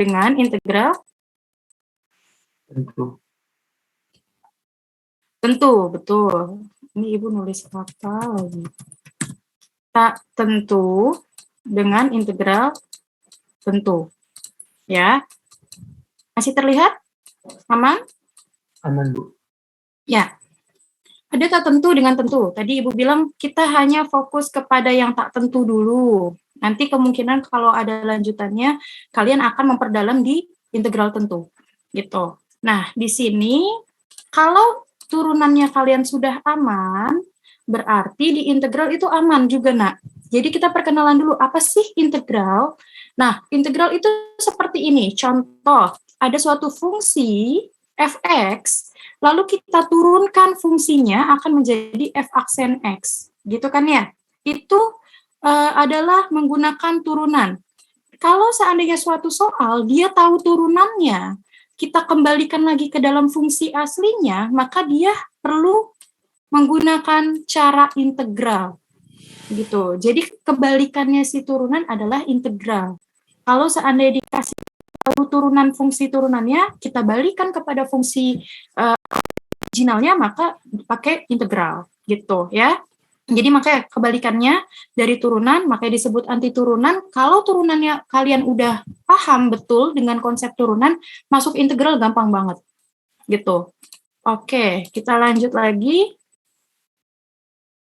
dengan integral Tentu. tentu, betul. Ini Ibu nulis apa lagi? Tak tentu dengan integral tentu. Ya. Masih terlihat? Aman? Aman, Bu. Ya. Ada tak tentu dengan tentu. Tadi Ibu bilang kita hanya fokus kepada yang tak tentu dulu. Nanti kemungkinan kalau ada lanjutannya, kalian akan memperdalam di integral tentu. Gitu. Nah, di sini, kalau turunannya kalian sudah aman, berarti di integral itu aman juga, nak. Jadi kita perkenalan dulu, apa sih integral? Nah, integral itu seperti ini. Contoh, ada suatu fungsi fx, lalu kita turunkan fungsinya akan menjadi f aksen x, gitu kan ya? Itu adalah menggunakan turunan. Kalau seandainya suatu soal dia tahu turunannya, kita kembalikan lagi ke dalam fungsi aslinya, maka dia perlu menggunakan cara integral, gitu. Jadi kebalikannya si turunan adalah integral. Kalau seandainya dikasih tahu turunan fungsi turunannya, kita balikan kepada fungsi originalnya, maka pakai integral gitu ya. Jadi makanya kebalikannya dari turunan, makanya disebut anti turunan. Kalau turunannya kalian udah paham betul dengan konsep turunan, masuk integral gampang banget gitu. Oke, kita lanjut lagi.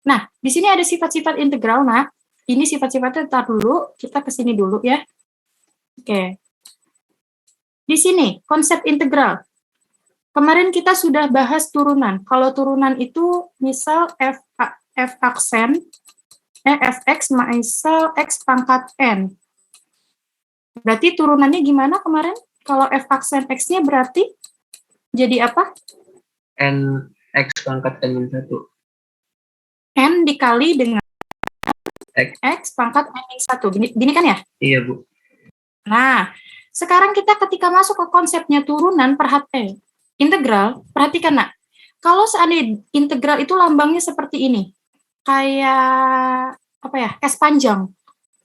Nah, di sini ada sifat-sifat integral, nah. Ini sifat-sifatnya tar dulu, kita ke sini dulu ya. Oke. Di sini konsep integral. Kemarin kita sudah bahas turunan. Kalau turunan itu misal f aksen fx misal x pangkat n. Berarti turunannya gimana kemarin? Kalau f aksen x-nya berarti jadi apa? N X pangkat N-1. N dikali dengan X. X pangkat N-1. Gini kan ya? Iya, Bu. Nah, sekarang kita ketika masuk ke konsepnya turunan, integral, perhatikan nak. Kalau seandainya integral itu lambangnya seperti ini, kayak apa ya, S panjang,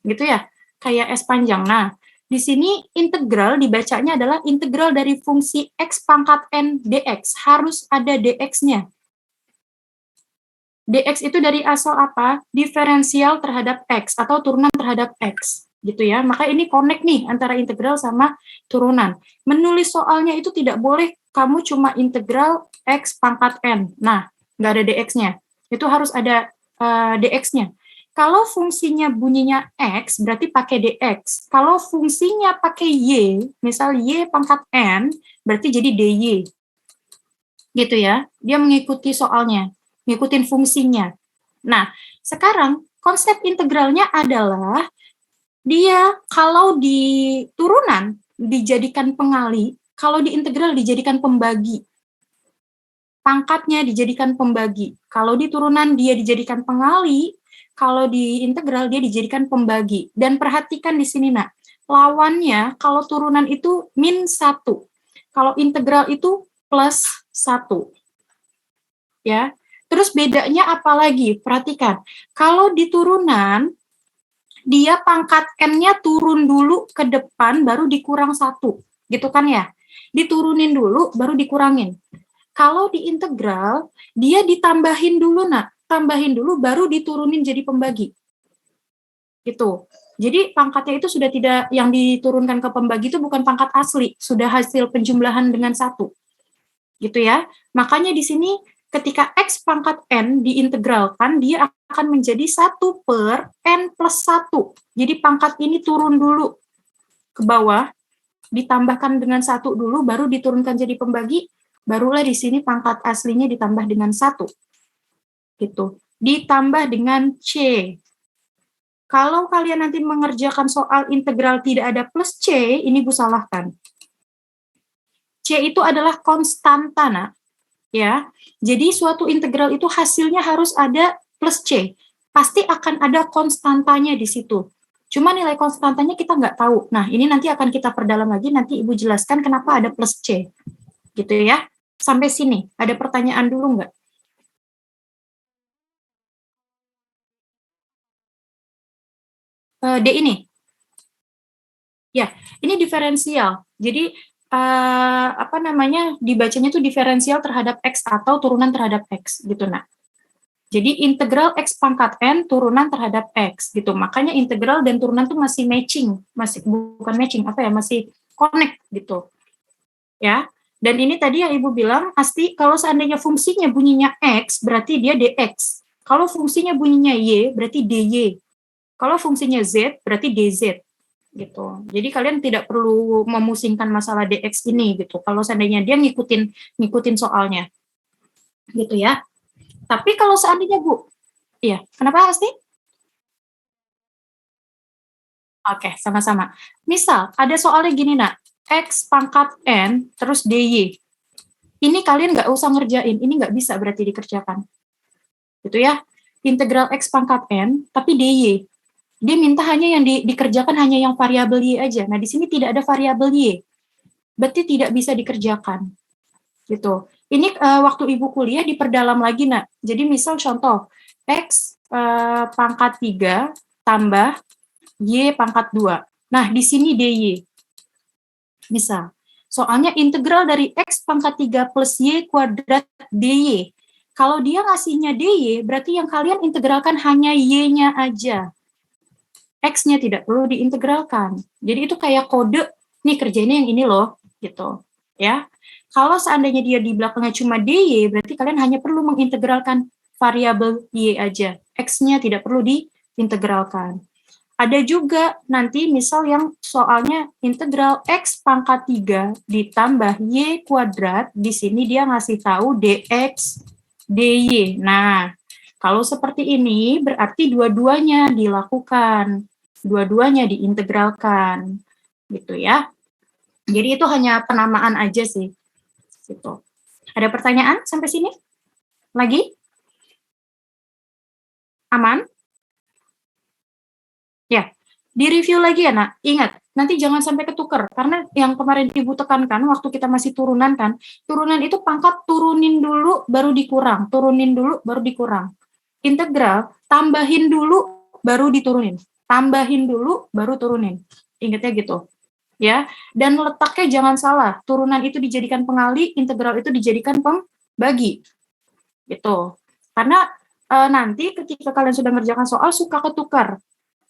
gitu ya, kayak S panjang. Nah, di sini integral dibacanya adalah integral dari fungsi X pangkat N dx, harus ada dx-nya. Dx itu dari asal apa? Diferensial terhadap X atau turunan terhadap X, gitu ya. Maka ini connect nih antara integral sama turunan. Menulis soalnya itu tidak boleh kamu cuma integral X pangkat N. Nah, nggak ada dx-nya. Itu harus ada dx-nya. Kalau fungsinya bunyinya X, berarti pakai dx. Kalau fungsinya pakai Y, misal Y pangkat N, berarti jadi dy. Gitu ya. Dia mengikuti soalnya, ngikutin fungsinya. Nah, sekarang konsep integralnya adalah dia kalau di turunan dijadikan pengali, kalau di integral dijadikan pembagi. Pangkatnya dijadikan pembagi. Kalau di turunan dia dijadikan pengali, kalau di integral dia dijadikan pembagi. Dan perhatikan di sini, nak, lawannya kalau turunan itu -1. Kalau integral itu +1. Ya. Terus bedanya apa lagi? Perhatikan. Kalau di turunan, dia pangkat n-nya turun dulu ke depan, baru dikurang 1. Gitu kan ya? Diturunin dulu, baru dikurangin. Kalau di integral, dia ditambahin dulu, nak. Tambahin dulu, baru diturunin jadi pembagi. Gitu. Jadi pangkatnya itu sudah tidak, yang diturunkan ke pembagi itu bukan pangkat asli, sudah hasil penjumlahan dengan 1. Gitu ya. Makanya di sini ketika X pangkat N diintegralkan, dia akan menjadi 1 per N plus 1. Jadi pangkat ini turun dulu ke bawah, ditambahkan dengan 1 dulu, baru diturunkan jadi pembagi, barulah di sini pangkat aslinya ditambah dengan 1. Gitu. Ditambah dengan C. Kalau kalian nanti mengerjakan soal integral tidak ada plus C, ini Bu salahkan. C itu adalah konstanta, nak. Ya, jadi suatu integral itu hasilnya harus ada plus C. Pasti akan ada konstantanya di situ. Cuma nilai konstantanya kita nggak tahu. Nah, ini nanti akan kita perdalam lagi, nanti Ibu jelaskan kenapa ada plus C. Gitu ya. Sampai sini, ada pertanyaan dulu nggak? D ini. Ya, ini diferensial. Jadi dibacanya tuh diferensial terhadap X atau turunan terhadap X gitu, nah. Jadi integral X pangkat N turunan terhadap X gitu. Makanya integral dan turunan tuh masih matching, bukan matching, masih connect gitu. Ya. Dan ini tadi yang Ibu bilang, pasti kalau seandainya fungsinya bunyinya X, berarti dia dx. Kalau fungsinya bunyinya Y, berarti dy. Kalau fungsinya Z, berarti dz. Gitu. Jadi kalian tidak perlu memusingkan masalah dx ini gitu. Kalau seandainya dia ngikutin soalnya. Gitu ya. Tapi kalau seandainya Bu, iya, kenapa pasti? Oke, sama-sama. Misal, ada soalnya gini, nak. X pangkat N, terus DY. Ini kalian nggak usah ngerjain, ini nggak bisa berarti dikerjakan. Gitu ya. Integral X pangkat N, tapi DY. Dia minta hanya yang dikerjakan hanya yang variabel Y aja. Nah, di sini tidak ada variabel Y. Berarti tidak bisa dikerjakan. Gitu. Ini waktu Ibu kuliah diperdalam lagi, nak. Jadi misal contoh, X pangkat 3 tambah Y pangkat 2. Nah, di sini DY. Misal, soalnya integral dari X pangkat 3 plus Y kuadrat DY. Kalau dia ngasihnya DY, berarti yang kalian integralkan hanya Y-nya aja. X-nya tidak perlu diintegralkan. Jadi itu kayak kode, nih kerjanya yang ini loh, gitu. Ya. Kalau seandainya dia di belakangnya cuma DY, berarti kalian hanya perlu mengintegralkan variabel Y aja. X-nya tidak perlu diintegralkan. Ada juga nanti misal yang soalnya integral X pangkat 3 ditambah Y kuadrat, di sini dia ngasih tahu DX DY. Nah, kalau seperti ini berarti dua-duanya dilakukan, dua-duanya diintegralkan, gitu ya. Jadi itu hanya penamaan aja sih. Gitu. Ada pertanyaan sampai sini? Lagi? Aman? Ya, di-review lagi ya, nak. Ingat, nanti jangan sampai ketukar. Karena yang kemarin Ibu tekankan, waktu kita masih turunan kan, turunan itu pangkat turunin dulu, baru dikurang. Turunin dulu, baru dikurang. Integral, tambahin dulu, baru diturunin. Tambahin dulu, baru turunin. Ingatnya gitu. Ya, dan letaknya jangan salah. Turunan itu dijadikan pengali, integral itu dijadikan pembagi. Gitu. Karena nanti ketika kalian sudah mengerjakan soal, suka ketukar.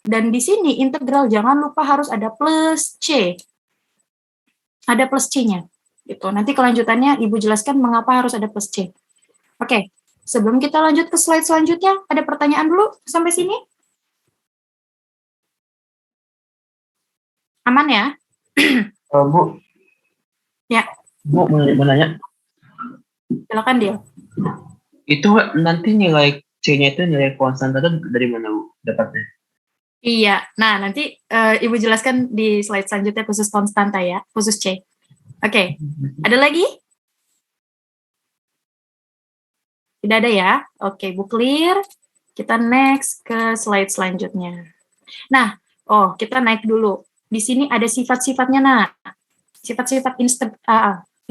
Dan di sini integral jangan lupa harus ada plus C. Ada plus C-nya. Gitu. Nanti kelanjutannya Ibu jelaskan mengapa harus ada plus C. Oke, sebelum kita lanjut ke slide selanjutnya, ada pertanyaan dulu sampai sini? Aman ya? Bu. Ya. Bu, mau nanya. Silakan dia. Itu nanti nilai C-nya itu nilai konstan atau dari mana, Bu, dapatnya? Iya, nah nanti Ibu jelaskan di slide selanjutnya khusus konstanta ya, khusus C. Oke, ada lagi? Tidak ada ya? Oke, Bu clear. Kita next ke slide selanjutnya. Nah, kita naik dulu. Di sini ada sifat-sifatnya, nah. Sifat-sifat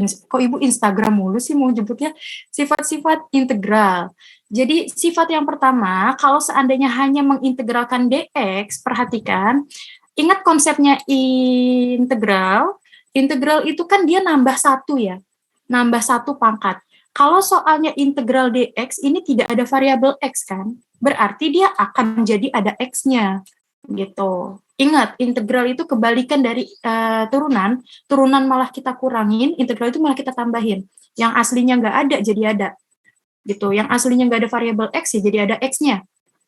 kok Ibu Instagram mulu sih mau jemputnya? Sifat-sifat integral. Jadi sifat yang pertama, kalau seandainya hanya mengintegralkan dx, perhatikan, ingat konsepnya integral. Integral itu kan dia nambah satu ya, nambah satu pangkat. Kalau soalnya integral dx ini tidak ada variabel x kan, berarti dia akan jadi ada x-nya gitu. Ingat, integral itu kebalikan dari turunan, turunan malah kita kurangin, integral itu malah kita tambahin. Yang aslinya nggak ada jadi ada. Gitu. Yang aslinya nggak ada variabel x ya jadi ada x-nya.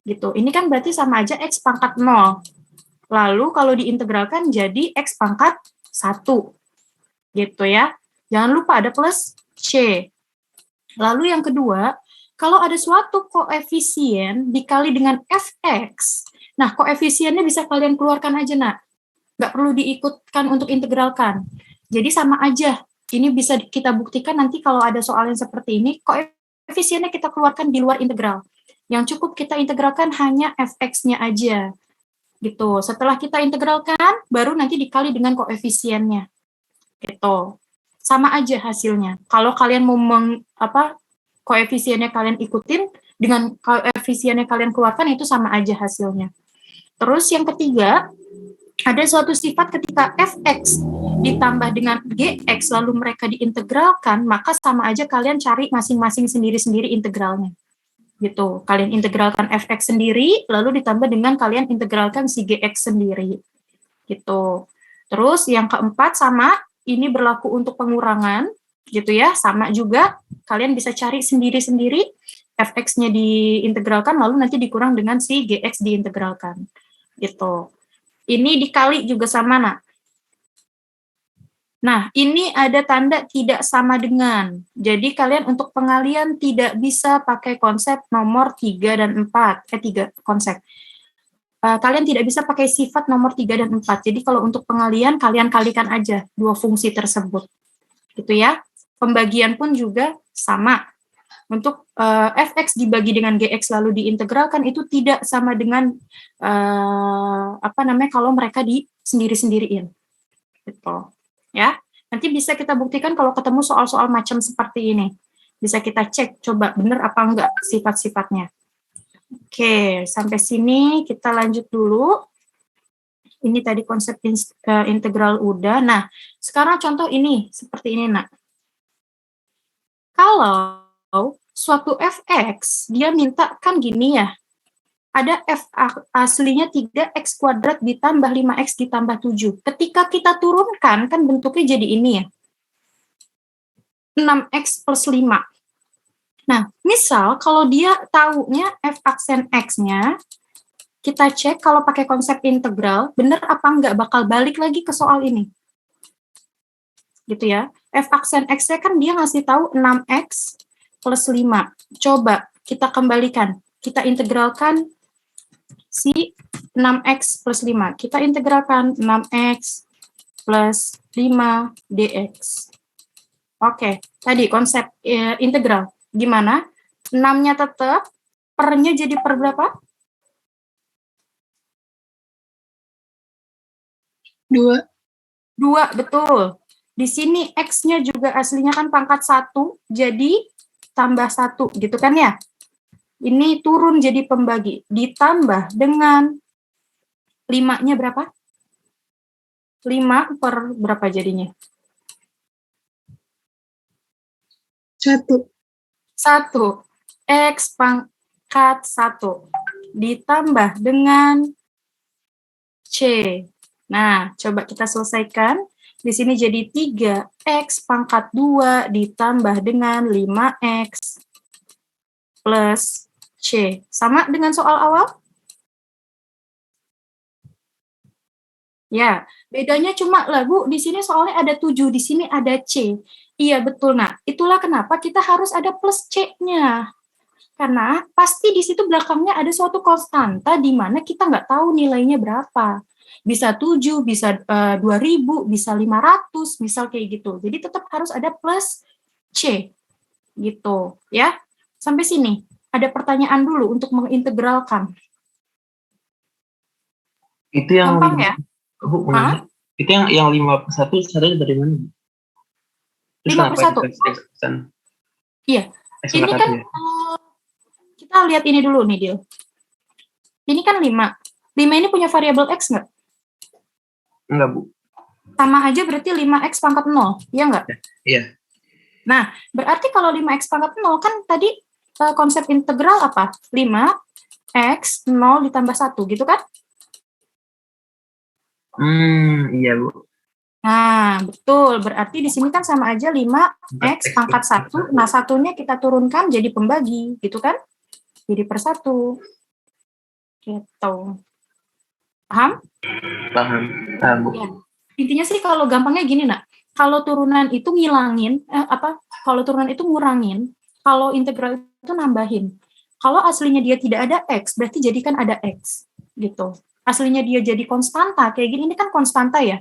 Gitu. Ini kan berarti sama aja x pangkat 0. Lalu kalau diintegralkan jadi x pangkat 1. Gitu ya. Jangan lupa ada plus c. Lalu yang kedua, kalau ada suatu koefisien dikali dengan fx, nah koefisiennya bisa kalian keluarkan aja, nak. Nggak perlu diikutkan untuk integralkan. Jadi sama aja. Ini bisa kita buktikan nanti kalau ada soal yang seperti ini, koefisiennya kita keluarkan di luar integral. Yang cukup kita integralkan hanya fx-nya aja. Gitu. Setelah kita integralkan, baru nanti dikali dengan koefisiennya. Gitu. Sama aja hasilnya. Kalau kalian mau koefisiennya kalian ikutin dengan koefisiennya kalian keluarkan itu sama aja hasilnya. Terus yang ketiga, Ada suatu sifat ketika fx ditambah dengan gx lalu mereka diintegralkan, maka sama aja kalian cari masing-masing sendiri-sendiri integralnya. Gitu. Kalian integralkan fx sendiri, lalu ditambah dengan kalian integralkan si gx sendiri. Gitu. Terus yang keempat sama, ini berlaku untuk pengurangan, gitu ya, sama juga, kalian bisa cari sendiri-sendiri, fx-nya diintegralkan, lalu nanti dikurang dengan si gx diintegralkan. Gitu. Ini dikali juga sama, nak. Nah, ini ada tanda tidak sama dengan. Jadi kalian untuk pengalian tidak bisa pakai konsep nomor 3 dan 4. 3 konsep. Kalian tidak bisa pakai sifat nomor 3 dan 4. Jadi kalau untuk pengalian, kalian kalikan aja dua fungsi tersebut. Gitu ya. Pembagian pun juga sama. Untuk fx dibagi dengan gx lalu diintegralkan itu tidak sama dengan kalau mereka sendiri-sendiriin. Gitu. Ya. Nanti bisa kita buktikan kalau ketemu soal-soal macam seperti ini. Bisa kita cek coba benar apa enggak sifat-sifatnya. Oke, sampai sini kita lanjut dulu. Ini tadi konsep integral udah. Nah, sekarang contoh ini seperti ini, nak. Kalau suatu fx, dia minta kan gini ya, ada f aslinya 3x kuadrat ditambah 5x ditambah 7. Ketika kita turunkan, kan bentuknya jadi ini ya, 6x plus 5. Nah, misal kalau dia taunya f aksen x-nya, kita cek kalau pakai konsep integral, benar apa enggak bakal balik lagi ke soal ini. Gitu ya. F aksen x-nya kan dia ngasih tahu 6x plus 5. Coba kita kembalikan. Kita integralkan si 6x plus 5. Kita integralkan 6x plus 5 dx. Oke, tadi konsep integral. Gimana? 6-nya tetap, pernya jadi per berapa? 2. 2, betul. Di sini x-nya juga aslinya kan pangkat 1, jadi tambah 1, gitu kan ya? Ini turun jadi pembagi, ditambah dengan 5-nya berapa? 5 per berapa jadinya? 1. 1. X pangkat 1 ditambah dengan C. Nah, coba kita selesaikan. Di sini jadi 3x pangkat 2 ditambah dengan 5x plus C. Sama dengan soal awal? Ya, bedanya cuma lah, Bu, di sini soalnya ada 7, di sini ada C. Iya, betul. Nah, itulah kenapa kita harus ada plus C-nya. Karena pasti di situ belakangnya ada suatu konstanta di mana kita nggak tahu nilainya berapa. Bisa 7, bisa 2000, bisa 500, misal kayak gitu. Jadi tetap harus ada plus C. Gitu, ya. Sampai sini. Ada pertanyaan dulu untuk mengintegralkan. Itu yang gampang ya? Itu yang 5/1 satunya dari mana? 5/1. Iya. Ini kan kita lihat ini dulu nih, Dil. Ini kan 5. 5 ini punya variabel x nggak? Enggak, Bu. Sama aja berarti 5x pangkat 0, iya nggak? Iya. Nah, berarti kalau 5x pangkat 0 kan tadi konsep integral apa? 5x 0 ditambah 1, gitu kan? Iya, Bu. Nah, betul. Berarti di sini kan sama aja 5x pangkat 1. Nah, satunya kita turunkan jadi pembagi, gitu kan? Jadi per 1. Gitu. Paham? Paham, Bu. Ya. Intinya sih kalau gampangnya gini, nak. Kalau turunan itu ngilangin, kalau turunan itu ngurangin, kalau integral itu nambahin. Kalau aslinya dia tidak ada x, berarti jadikan ada x. Gitu. Aslinya dia jadi konstanta, kayak gini, ini kan konstanta ya.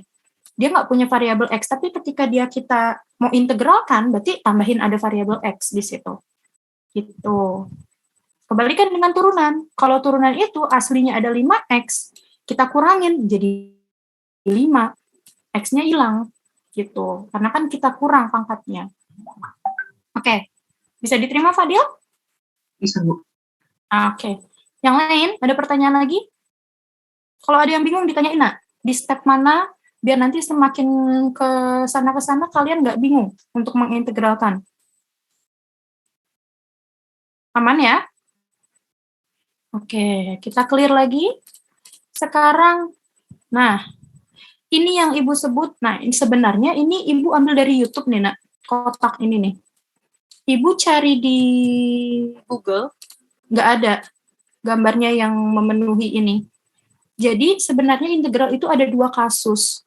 Dia nggak punya variabel x, tapi ketika kita mau integralkan, berarti tambahin ada variabel x di situ. Gitu. Kebalikan dengan turunan. Kalau turunan itu aslinya ada 5x, kita kurangin jadi 5. X-nya hilang. Gitu. Karena kan kita kurang pangkatnya. Oke. Bisa diterima, Fadil? Bisa, Bu. Oke. Yang lain, ada pertanyaan lagi? Kalau ada yang bingung, ditanyain, nak. di step mana, biar nanti semakin ke sana kalian nggak bingung untuk mengintegralkan. Aman ya? Oke, kita clear lagi. Sekarang, nah, ini yang Ibu sebut, nah ini sebenarnya ini Ibu ambil dari YouTube nih, Nak, kotak ini nih. Ibu cari di Google, nggak ada gambarnya yang memenuhi ini. Jadi sebenarnya integral itu ada dua kasus.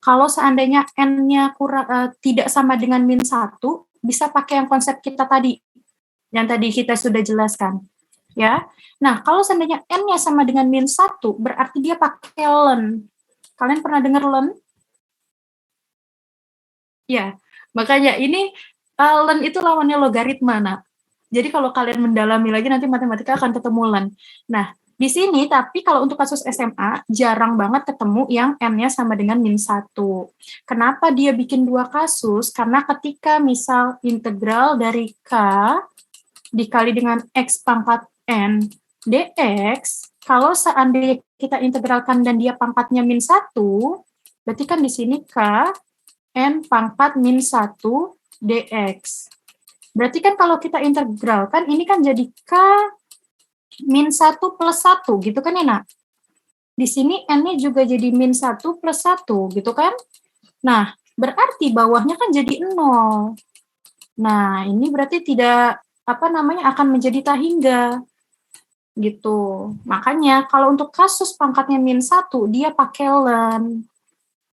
Kalau seandainya n-nya tidak sama dengan min 1, bisa pakai yang konsep kita tadi, yang tadi kita sudah jelaskan. Ya. Nah, kalau seandainya n-nya sama dengan min 1, berarti dia pakai len. Kalian pernah dengar len? Ya, makanya ini len itu lawannya logaritma, Nak. Jadi kalau kalian mendalami lagi nanti matematika akan ketemu len. Nah, di sini tapi kalau untuk kasus SMA jarang banget ketemu yang n-nya sama dengan min 1. Kenapa dia bikin dua kasus? Karena ketika misal integral dari k dikali dengan x pangkat n dx, kalau seandainya kita integralkan dan dia pangkatnya min 1, berarti kan di sini k n pangkat min 1 dx. Berarti kan kalau kita integralkan, ini kan jadi k min 1 plus 1, gitu kan ya, Nak? Di sini n-nya juga jadi min 1 plus 1, gitu kan? Nah, berarti bawahnya kan jadi 0. Nah, ini berarti tidak, akan menjadi tak hingga. Gitu. Makanya, kalau untuk kasus pangkatnya min 1, dia pakai len.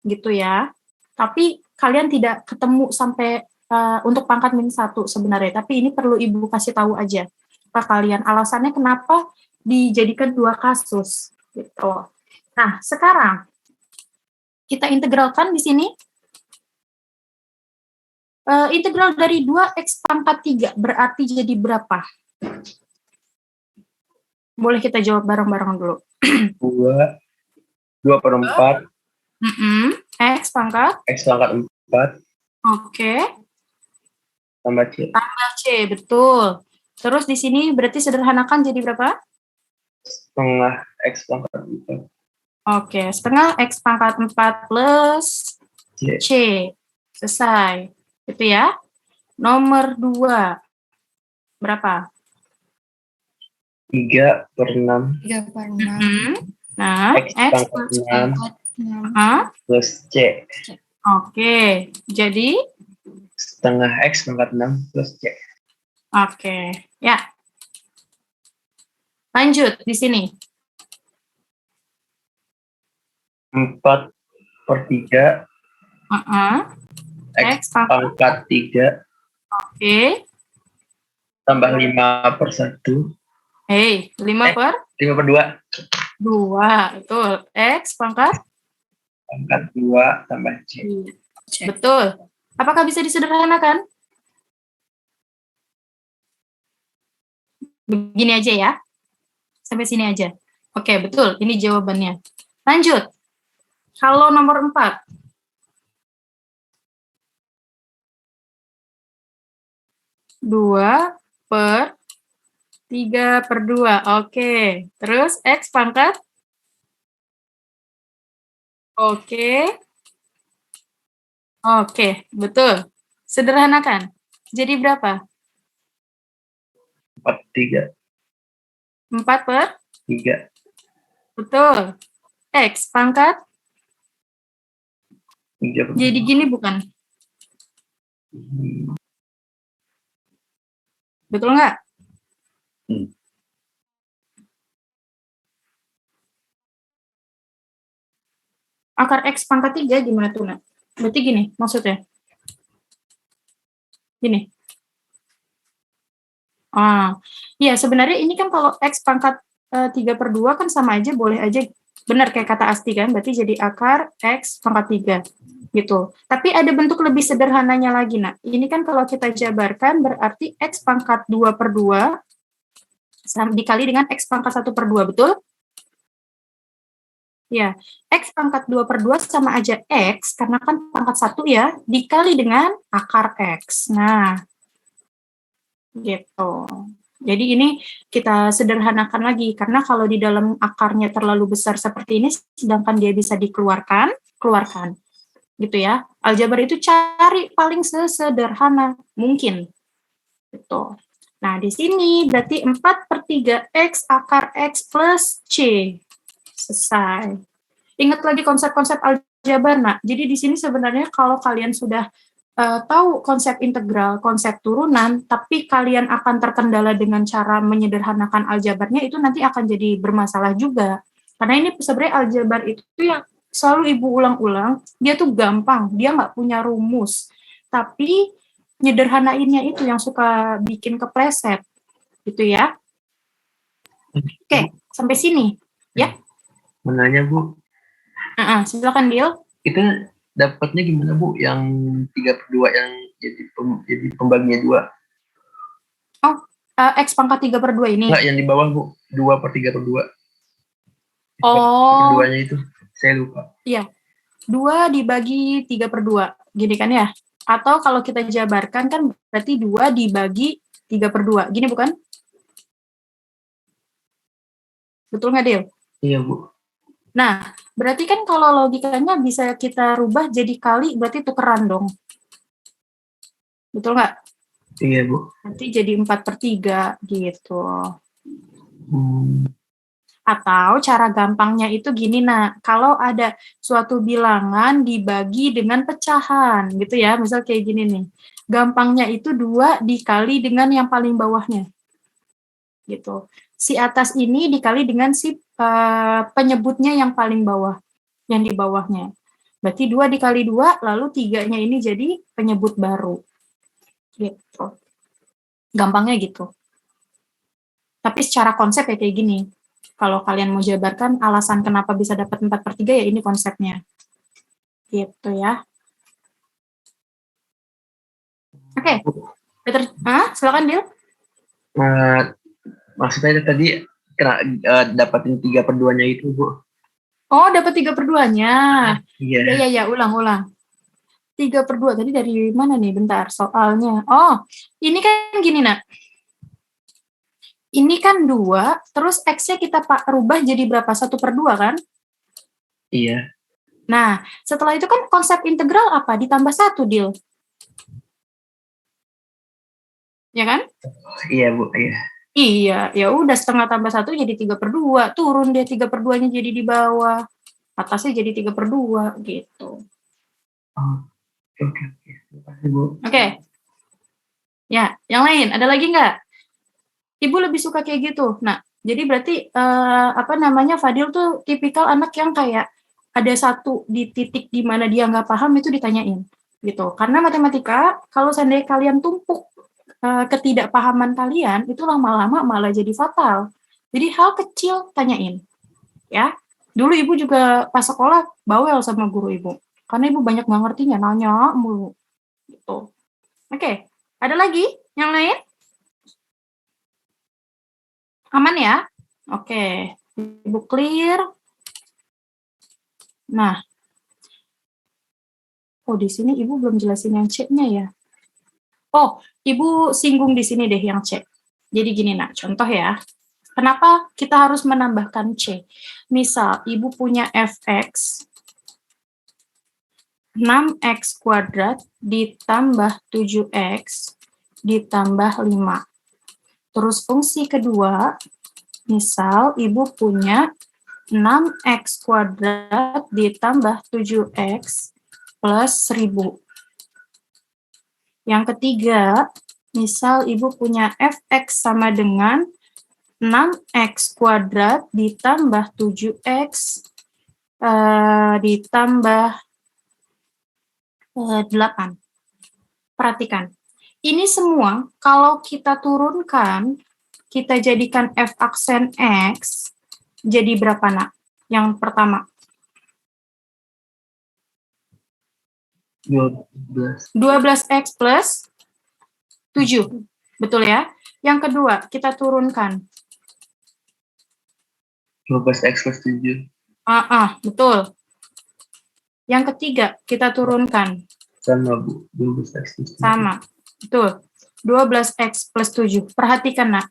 Gitu ya. Tapi, kalian tidak ketemu sampai untuk pangkat min 1 sebenarnya, tapi ini perlu Ibu kasih tahu aja ke kalian alasannya kenapa dijadikan dua kasus gitu. Nah, sekarang kita integralkan di sini integral dari 2x pangkat 3 berarti jadi berapa? Boleh kita jawab bareng-bareng dulu. 2 per 4 X pangkat 4 oke. Tambah C. Tambah C, betul. Terus di sini berarti sederhanakan jadi berapa? Setengah X pangkat 4. Oke, setengah X pangkat 4 plus C. Selesai. Itu ya. Nomor 2. Berapa? 3 per 6. 3 per 6. Nah, X pangkat 6 plus C. Oke, jadi Setengah X pangkat 6 plus C. Oke, ya. Lanjut di sini. 4 per 3 X pangkat 3 Oke. tambah 5 per 1. 5 per 2. 2, betul. X pangkat 2 tambah C. Betul. Apakah bisa disederhanakan? Begini aja ya. Sampai sini aja. Oke, betul. Ini jawabannya. Lanjut. Kalau nomor 4. 2 per 3 per 2. Oke. Terus X pangkat? Oke. Oke, betul. Sederhanakan. Jadi berapa? 4 3. 4 per 3. Betul. X pangkat? 3 per 2. Jadi gini bukan? Betul nggak? Akar X pangkat 3 gimana tuh, Nak? Berarti gini maksudnya? Gini. Iya sebenarnya ini kan kalau X pangkat 3 per 2 kan sama aja, boleh aja. Benar kayak kata Asti kan, berarti jadi akar X pangkat 3. Gitu. Tapi ada bentuk lebih sederhananya lagi, Nak. Ini kan kalau kita jabarkan berarti X pangkat 2 per 2 dikali dengan X pangkat 1 per 2, betul? Ya, X pangkat 2 per 2 sama aja X, karena kan pangkat 1 ya, dikali dengan akar X. Nah, gitu. Jadi ini kita sederhanakan lagi, karena kalau di dalam akarnya terlalu besar seperti ini, sedangkan dia bisa dikeluarkan, keluarkan. Gitu ya. Aljabar itu cari paling sesederhana mungkin. Gitu. Nah, di sini berarti 4/3 X akar X plus C. Selesai. Ingat lagi konsep-konsep aljabar, nak. Jadi di sini sebenarnya kalau kalian sudah tahu konsep integral, konsep turunan, tapi kalian akan terkendala dengan cara menyederhanakan aljabarnya, itu nanti akan jadi bermasalah juga. Karena ini sebenarnya aljabar itu yang selalu ibu ulang-ulang, dia tuh gampang, dia nggak punya rumus. Tapi nyederhanainnya itu yang suka bikin kepleset, gitu ya. Oke, sampai sini. Ya. Menanya Bu, Silakan Dil. itu dapatnya gimana Bu? Yang 3/2 yang jadi pembaginya 2? X pangkat 3/2 ini. Enggak, yang di bawah Bu, 2/3/2. Oh. Keduanya itu, saya lupa. Iya. 2 dibagi 3/2. Gini kan ya? Atau kalau kita jabarkan kan berarti 2 dibagi 3/2. Gini bukan? Betul nggak, Dil? Iya, Bu. Nah, berarti kan kalau logikanya bisa kita rubah jadi kali, berarti tukeran dong. Betul nggak? Iya, Bu. Nanti jadi 4/3 gitu. Hmm. Atau cara gampangnya itu gini, nah, kalau ada suatu bilangan dibagi dengan pecahan, gitu ya, misal kayak gini nih. Gampangnya itu 2 dikali dengan yang paling bawahnya. Gitu. Si atas ini dikali dengan si penyebutnya yang paling bawah, yang di bawahnya. Berarti 2 dikali 2, lalu 3-nya ini jadi penyebut baru. Gitu. Gampangnya gitu. Tapi secara konsep ya kayak gini. Kalau kalian mau jabarkan alasan kenapa bisa dapat 4/3 ya ini konsepnya. Gitu ya. Oke. Peter, silakan Dil. Maksudnya tadi dapatin 3/2-nya itu, Bu. Oh, dapat 3/2-nya. Iya. Iya, ulang. 3/2 tadi dari mana nih? Bentar, soalnya. Oh, ini kan gini, nak. Ini kan 2, terus X-nya kita rubah jadi berapa? 1/2 kan? Iya. Nah, setelah itu kan konsep integral apa? Ditambah 1, Dil. Ya kan? Iya, Bu. Iya. Iya, ya udah setengah tambah 1 jadi 3/2. Turun dia 3/2-nya jadi di bawah. Atasnya jadi 3/2 gitu. Oke. Terima kasih, Bu. Oke. Ya, yang lain ada lagi nggak? Ibu lebih suka kayak gitu. Nah, jadi berarti Fadil tuh tipikal anak yang kayak ada satu di titik di mana dia nggak paham itu ditanyain gitu. Karena matematika kalau seandainya kalian tumpuk ketidakpahaman kalian itu lama-lama malah jadi fatal. Jadi hal kecil tanyain, ya. Dulu ibu juga pas sekolah bawel sama guru ibu, karena ibu banyak nggak ngertinya, nanya mulu, gitu. Oke, ada lagi yang lain? Aman ya? Oke, ibu clear. Nah, di sini ibu belum jelasin yang C-nya ya. Oh, ibu singgung di sini deh yang C. Jadi gini, nak, contoh ya. Kenapa kita harus menambahkan C? Misal, ibu punya fx 6x kuadrat ditambah 7x ditambah 5. Terus fungsi kedua, misal ibu punya 6x kuadrat ditambah 7x plus 1000. Yang ketiga, misal ibu punya fx sama dengan 6x kuadrat ditambah 7x ditambah 8. Perhatikan, ini semua kalau kita turunkan, kita jadikan f aksen x, jadi berapa, nak? Yang pertama. 12x plus 7. Betul ya? Yang kedua, kita turunkan. 12x plus 7. Betul. Yang ketiga, kita turunkan. Sama, Bu. 12x plus 7. Sama. Betul. 12x plus 7. Perhatikan, nak.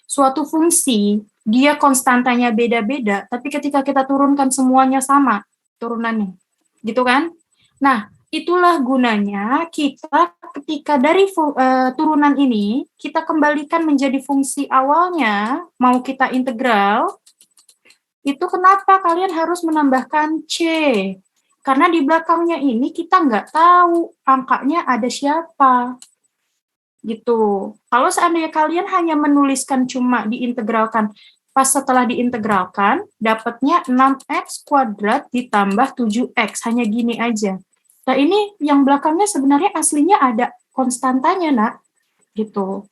Suatu fungsi, dia konstantanya beda-beda, tapi ketika kita turunkan semuanya sama turunannya. Gitu kan? Nah, itulah gunanya kita ketika dari turunan ini, kita kembalikan menjadi fungsi awalnya, mau kita integral, itu kenapa kalian harus menambahkan C? Karena di belakangnya ini kita nggak tahu angkanya ada siapa. Gitu. Kalau seandainya kalian hanya menuliskan cuma diintegralkan, pas setelah diintegralkan, dapatnya 6x kuadrat ditambah 7x, hanya gini aja. Nah ini yang belakangnya sebenarnya aslinya ada konstantanya, nak. Gitu.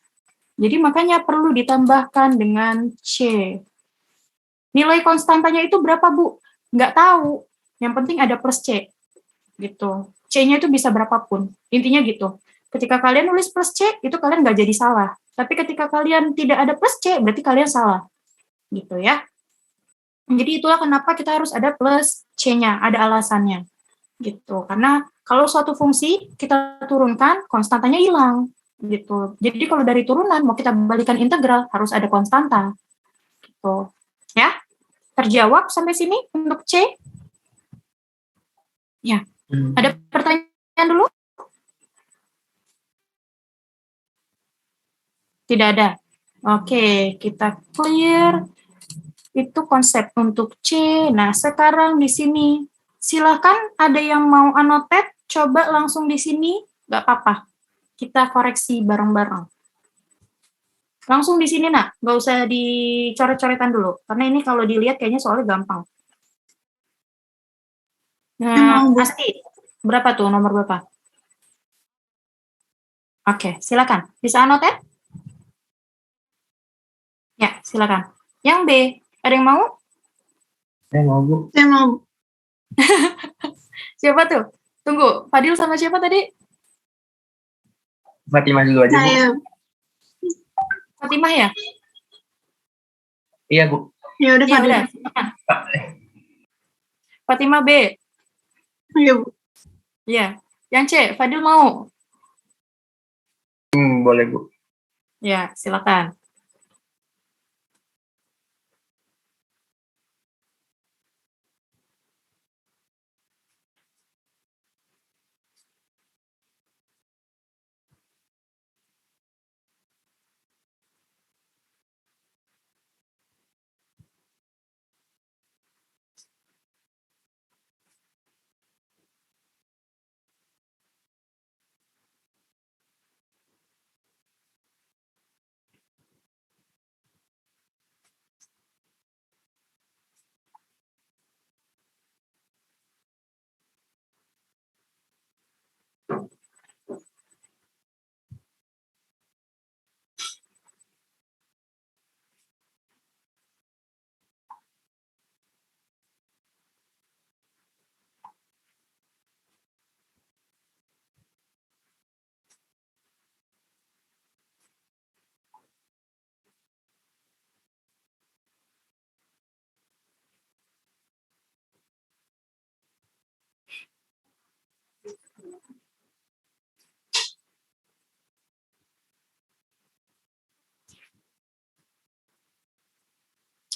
Jadi makanya perlu ditambahkan dengan C. Nilai konstantanya itu berapa, Bu? Nggak tahu. Yang penting ada plus C. Gitu. C-nya itu bisa berapapun. Intinya gitu. Ketika kalian nulis plus C, itu kalian nggak jadi salah. Tapi ketika kalian tidak ada plus C, berarti kalian salah. Gitu ya. Jadi itulah kenapa kita harus ada plus C-nya, ada alasannya. Gitu. Karena kalau suatu fungsi kita turunkan, konstantanya hilang. Gitu. Jadi kalau dari turunan, mau kita balikan integral, harus ada konstanta. Gitu. Ya. Terjawab sampai sini untuk C? Ya. Ada pertanyaan dulu? Tidak ada. Oke, kita clear. Itu konsep untuk C. Nah, sekarang di sini. Silahkan ada yang mau annotate, coba langsung di sini. Nggak apa-apa. Kita koreksi bareng-bareng. Langsung di sini, nak. Nggak usah dicoret-coretan dulu. Karena ini kalau dilihat kayaknya soalnya gampang. Nah, Asti, berapa tuh? Nomor berapa? Oke, silakan. Bisa annotate? Ya, silakan. Yang B, ada yang mau? Saya mau, Bu. Saya mau. Siapa tuh? Tunggu, Fadil sama siapa tadi? Fatimah dulu aja, Bu. Saya. Fatimah ya? Iya, Bu. Ya udah, Iya, Fadil. udah. Fatimah B. Iya, Bu. Iya. Yang C, Fadil mau? Boleh, Bu. Ya, silakan.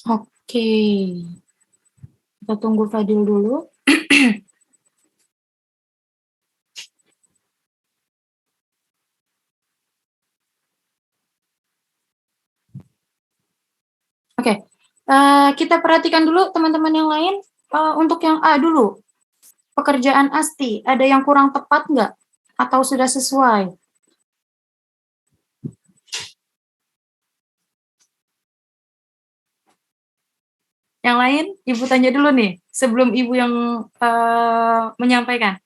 Oke. Kita tunggu Fadil dulu. Oke. Kita perhatikan dulu teman-teman yang lain. Untuk yang A dulu. Pekerjaan Asti, ada yang kurang tepat nggak? Atau sudah sesuai? Yang lain, Ibu tanya dulu nih, sebelum Ibu yang menyampaikan.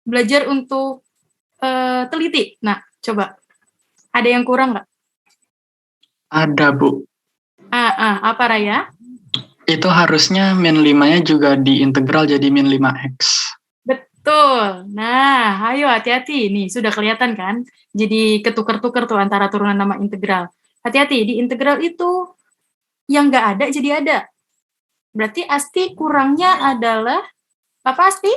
Belajar untuk teliti. Nah, coba. Ada yang kurang nggak? Ada, Bu. Apa Raya? Itu harusnya min 5-nya juga diintegral jadi min 5x. Betul. Nah, ayo hati-hati. Nih, sudah kelihatan kan? Jadi ketukar-tukar tuh antara turunan nama integral. Hati-hati, di integral itu yang nggak ada jadi ada. Berarti Asti kurangnya adalah, apa Asti?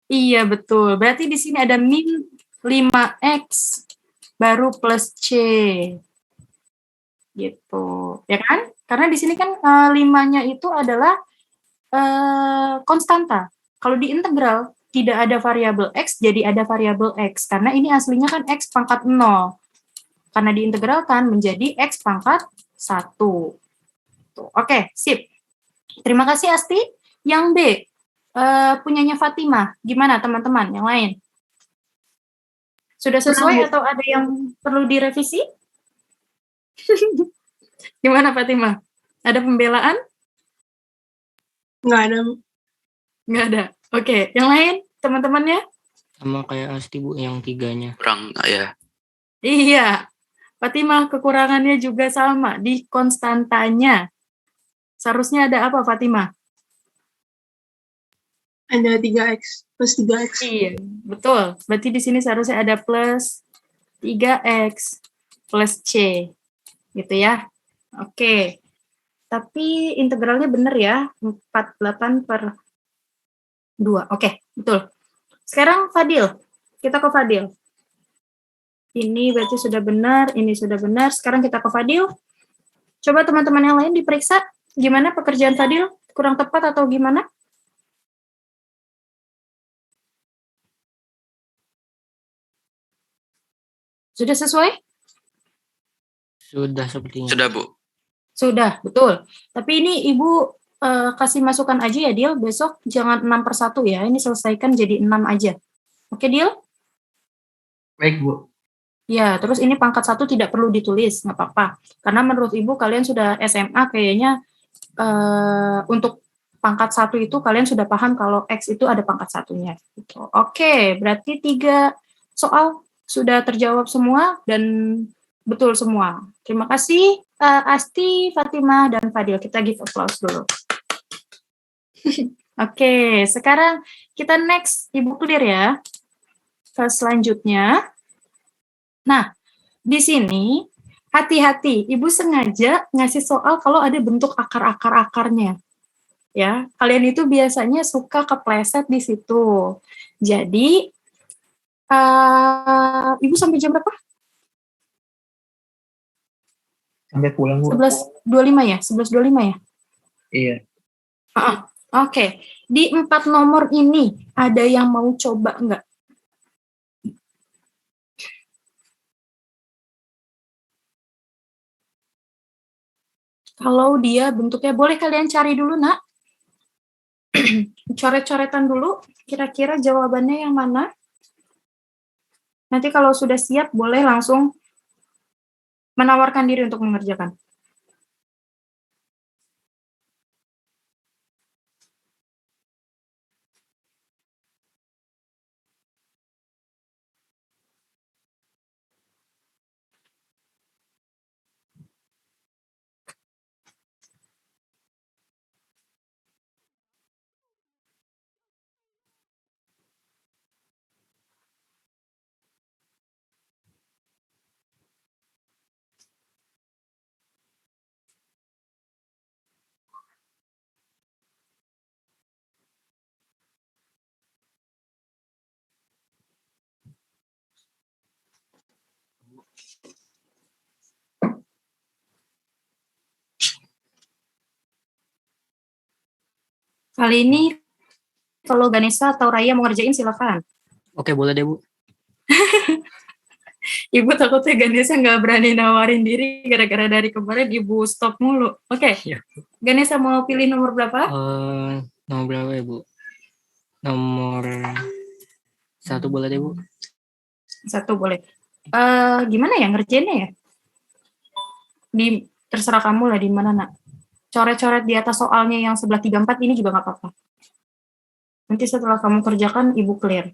Iya, betul. Berarti di sini ada min 5X baru plus C. Gitu. Ya kan? Karena di sini kan 5-nya itu adalah konstanta. Kalau di integral tidak ada variabel X, jadi ada variabel X. Karena ini aslinya kan X pangkat 0. Karena diintegralkan menjadi X pangkat 1. Tuh. Oke, sip. Terima kasih Asti. Yang B, punyanya Fatimah. Gimana teman-teman yang lain? Sudah sesuai atau ada yang perlu direvisi? Gimana Fatimah? Ada pembelaan? Nggak ada, Bu. Nggak ada. Oke, yang lain teman-temannya? Sama kayak Asti Bu, yang 3-nya. Kurang nggak ya? Iya. Fatimah kekurangannya juga sama di konstantanya. Seharusnya ada apa Fatimah? Ada 3X plus 3X. Iya, betul. Berarti di sini seharusnya ada plus 3X plus C. Gitu ya. Oke. Tapi integralnya benar ya. 48 per 2. Oke, betul. Sekarang Fadil. Kita ke Fadil. Ini berarti sudah benar, ini sudah benar. Sekarang kita ke Fadil. Coba teman-teman yang lain diperiksa. Gimana pekerjaan Fadil? Kurang tepat atau gimana? Sudah sesuai? Sudah sepertinya. Sudah, Bu. Sudah, betul. Tapi ini Ibu kasih masukan aja ya, Dil. Besok jangan 6 per 1 ya. Ini selesaikan jadi 6 aja. Oke, Dil? Baik, Bu. Ya, terus ini pangkat 1 tidak perlu ditulis, nggak apa-apa. Karena menurut Ibu kalian sudah SMA kayaknya untuk pangkat 1 itu kalian sudah paham kalau X itu ada pangkat 1-nya. Gitu. Oke, berarti 3 soal sudah terjawab semua dan betul semua. Terima kasih Asti, Fatimah, dan Fadil. Kita give applause dulu. Oke, sekarang kita next. Ibu clear ya. Ke selanjutnya. Nah, di sini hati-hati. Ibu sengaja ngasih soal kalau ada bentuk akar-akar-akarnya. Ya, kalian itu biasanya suka kepleset di situ. Jadi, Ibu sampai jam berapa? Sampai pulang, Bu. 11.25 ya? 11.25 ya? Iya. Oke. Di 4 nomor ini, ada yang mau coba nggak? Kalau dia bentuknya, boleh kalian cari dulu, Nak. Coret-coretan dulu, kira-kira jawabannya yang mana? Nanti kalau sudah siap, boleh langsung menawarkan diri untuk mengerjakan. Kali ini, kalau Ganesha atau Raya mau ngerjain, silakan. Oke, boleh deh Bu. Ibu takutnya Ganesha nggak berani nawarin diri gara-gara dari kemarin Ibu stop mulu. Oke. Iya. Ganesha mau pilih nomor berapa? Nomor berapa ya Bu? Nomor 1 boleh deh Bu. 1 boleh. Gimana ya ngerjainnya ya? Terserah kamu lah di mana, Nak. Coret-coret di atas soalnya yang sebelah 34 ini juga nggak apa-apa. Nanti setelah kamu kerjakan, Ibu clear.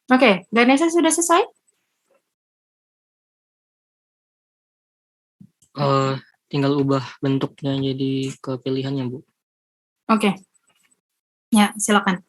Oke, Ganesha sudah selesai? Tinggal ubah bentuknya jadi ke pilihannya, Bu. Oke. Ya, silakan.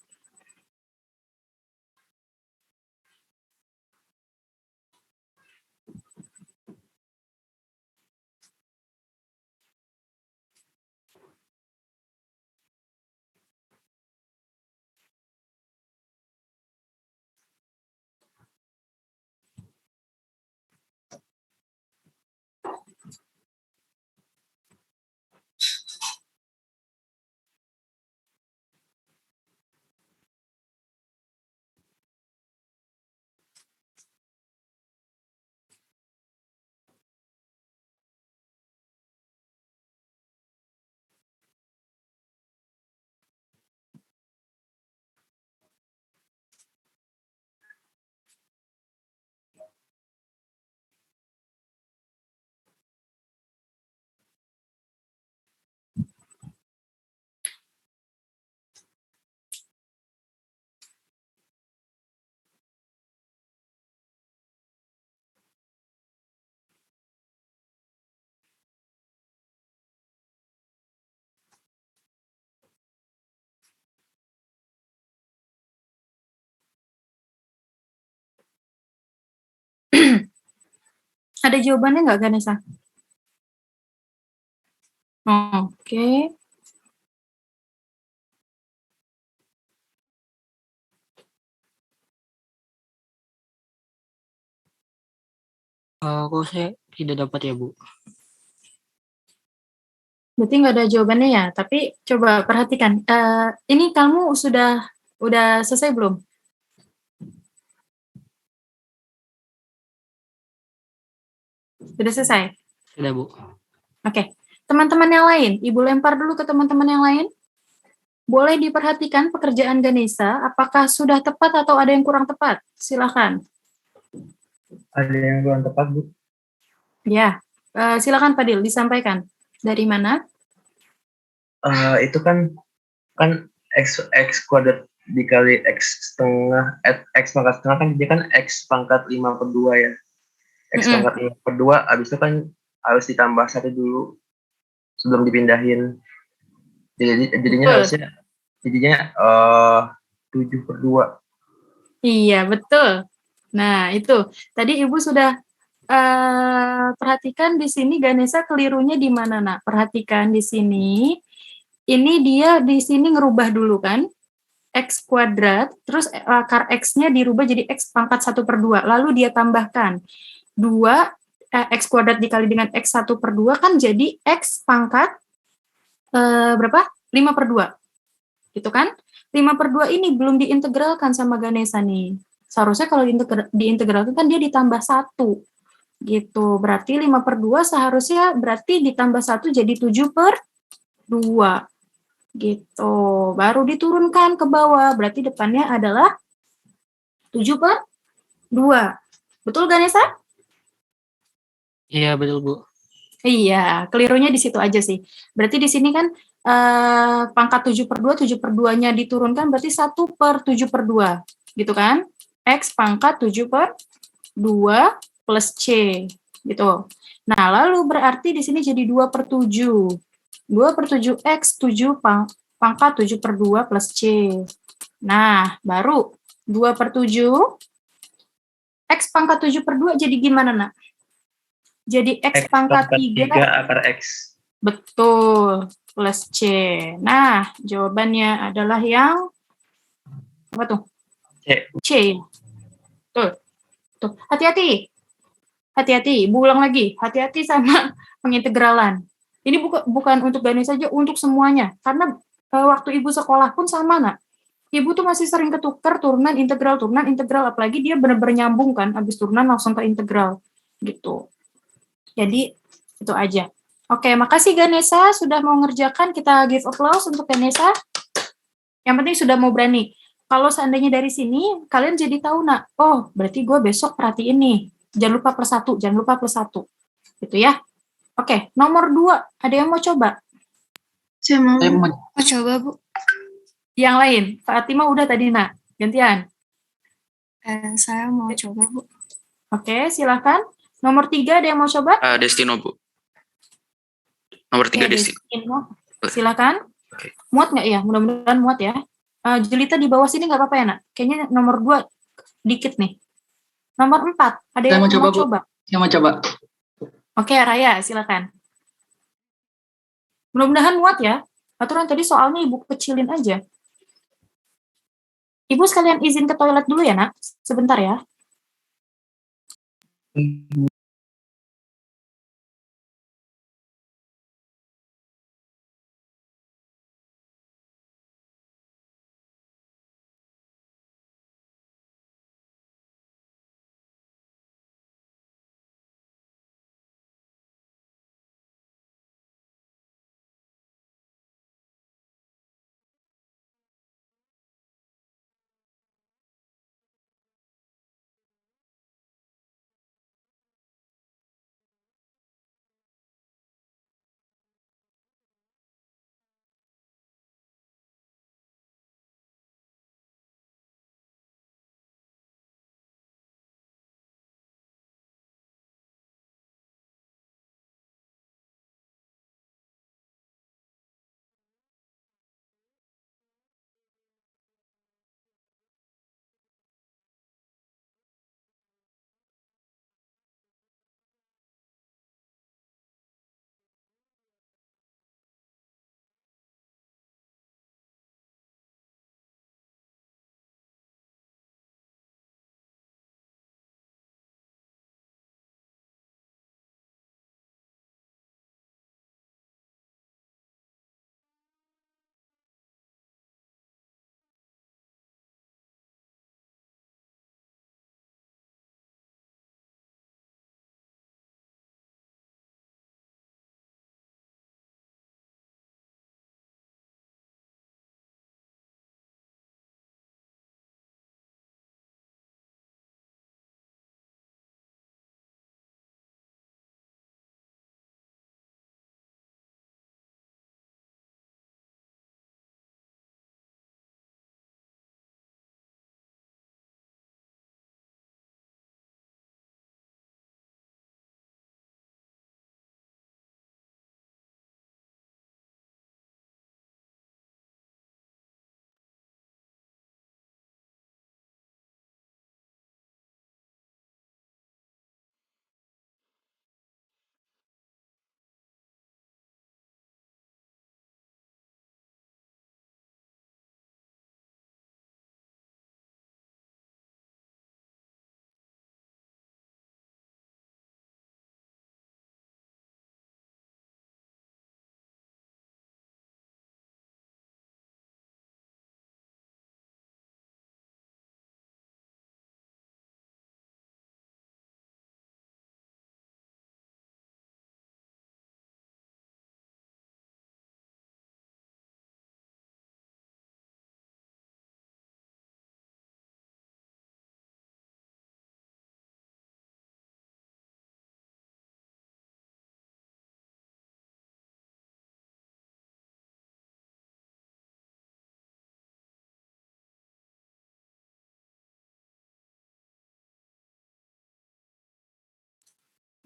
Ada jawabannya nggak, Ganesha? Oke. Kok saya tidak dapat ya, Bu? Berarti nggak ada jawabannya ya. Tapi coba perhatikan. Ini kamu udah selesai belum? Sudah selesai? Sudah, Bu. Oke. Teman-teman yang lain, Ibu lempar dulu ke teman-teman yang lain. Boleh diperhatikan pekerjaan Ganesha, apakah sudah tepat atau ada yang kurang tepat? Silakan. Ada yang kurang tepat, Bu? Ya, silakan Fadil, disampaikan. Dari mana? Itu kan x kuadrat dikali x setengah, x pangkat setengah kan dia kan x pangkat 5/2 ya. X pangkat 5/2, abis itu kan harus ditambah 1 dulu sebelum dipindahin. Jadinya harusnya 7/2. Iya, betul. Nah, itu. Tadi Ibu sudah perhatikan di sini Ganesha kelirunya di mana, Nak? Perhatikan di sini. Ini dia di sini ngerubah dulu kan? X kuadrat, terus akar X-nya dirubah jadi X pangkat 1/2. Lalu dia tambahkan 2, X kuadrat dikali dengan X 1/2 kan jadi X pangkat berapa? 5/2. Gitu kan? 5/2 ini belum diintegralkan sama Ganesha nih. Seharusnya kalau diintegralkan kan dia ditambah 1. Gitu. Berarti 5/2 seharusnya berarti ditambah 1 jadi 7/2. Gitu. Baru diturunkan ke bawah. Berarti depannya adalah 7/2. Betul, Ganesha? Iya, betul, Bu. Iya, kelirunya di situ aja sih. Berarti di sini kan pangkat 7/2, 7/2-nya diturunkan berarti 1/7/2. Gitu kan? X pangkat 7/2 plus C. Gitu. Nah, lalu berarti di sini jadi 2/7. 2/7 X 7 pangkat 7/2 plus C. Nah, baru 2/7 X pangkat 7/2 jadi gimana, Nak? Jadi X pangkat 3 akar X. Betul, plus C. Nah, jawabannya adalah yang apa tuh? C. Tuh. Tuh. Hati-hati. Hati-hati, Ibu ulang lagi. Hati-hati sama pengintegralan. Ini bukan untuk Ganesha saja, untuk semuanya. Karena waktu Ibu sekolah pun sama, Nak. Ibu tuh masih sering ketukar turunan, integral, apalagi dia benar-benar nyambung kan, habis turunan langsung ke integral. Gitu. Jadi, itu aja. Oke, makasih Ganesha sudah mau ngerjakan. Kita give applause untuk Ganesha. Yang penting sudah mau berani. Kalau seandainya dari sini, kalian jadi tahu, Nak, oh, berarti gue besok perhatiin nih. Jangan lupa plus 1, jangan lupa plus 1. Gitu ya. Oke, nomor 2. Ada yang mau coba? Saya mau. Mau coba, Bu. Yang lain. Fatima udah tadi, Nak. Gantian. Saya mau coba, Bu. Oke, silakan. Nomor 3 ada yang mau coba? Destino, Bu. Nomor 3 Oke, Destino. Destino. Silakan. Oke. Muat nggak ya? Mudah-mudahan muat ya. Jelita di bawah sini nggak apa-apa ya, Nak? Kayaknya nomor 2 dikit nih. Nomor 4, ada Saya yang mau coba, mau Bu. coba? Saya mau coba. Oke, Raya, silakan. Mudah-mudahan muat ya. Aturan tadi soalnya Ibu kecilin aja. Ibu sekalian izin ke toilet dulu ya, Nak? Sebentar ya.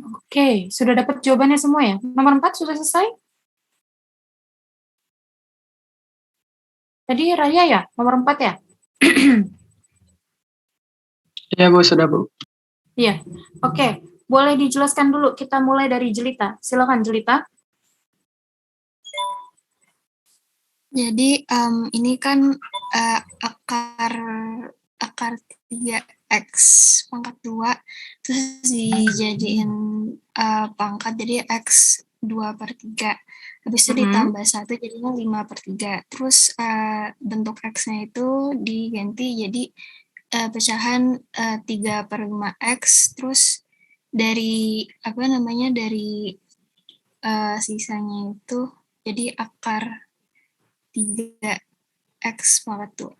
Oke, sudah dapat jawabannya semua ya? Nomor 4 sudah selesai? Tadi Raya ya? Nomor 4 ya? Iya, Bu, sudah, Bu. Iya. Oke, boleh dijelaskan dulu. Kita mulai dari Jelita. Silakan Jelita. Jadi ini kan akar 3x pangkat 2 terus dijadiin pangkat jadi x 2/3. Habis itu ditambah 1 jadinya 5/3. Terus bentuk x-nya itu diganti jadi pecahan 3/5x. Terus dari dari sisanya itu jadi akar 3x pangkat 2.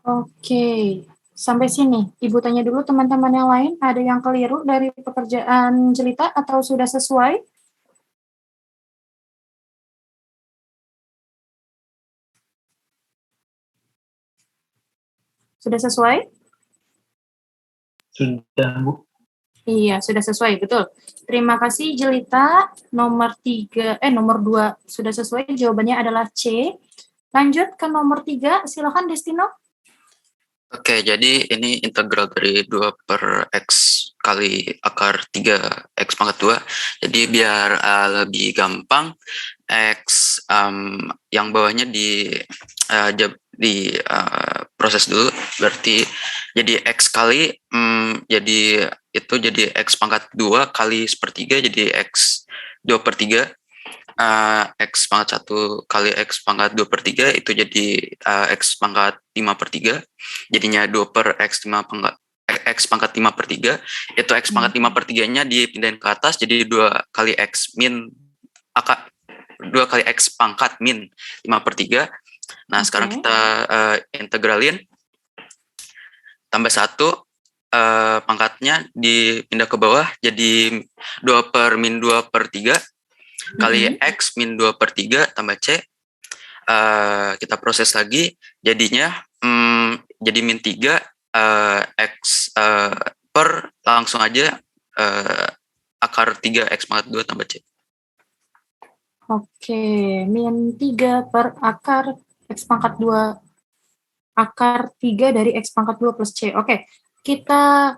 Oke, sampai sini. Ibu tanya dulu teman-teman yang lain, ada yang keliru dari pekerjaan Jelita atau sudah sesuai? Sudah sesuai? Sudah, Bu. Iya, sudah sesuai, betul. Terima kasih Jelita. Nomor 2 sudah sesuai, jawabannya adalah C. Lanjut ke nomor 3, silakan Destino. Oke, jadi ini integral dari 2 per X kali akar 3 X pangkat 2. Jadi biar lebih gampang, X yang bawahnya proses dulu. Berarti jadi X kali, jadi itu jadi X pangkat 2 kali sepertiga, jadi X 2 per 3. X pangkat 1 kali X pangkat 2 per 3 itu jadi X pangkat 5 per 3. Jadinya 2 per X pangkat 5 per 3. Itu X pangkat 5 per 3-nya dipindahin ke atas, jadi 2 kali X pangkat min 5 per 3. Nah, sekarang kita integralin. Tambah 1, pangkatnya dipindah ke bawah, jadi 2 per min 2 per 3. Kali X min 2 per 3 tambah C. Kita proses lagi, jadinya jadi min 3 X per langsung aja akar 3 X pangkat 2 tambah C. Oke, min 3 per akar X pangkat 2 akar 3 dari X pangkat 2 plus C. Oke, kita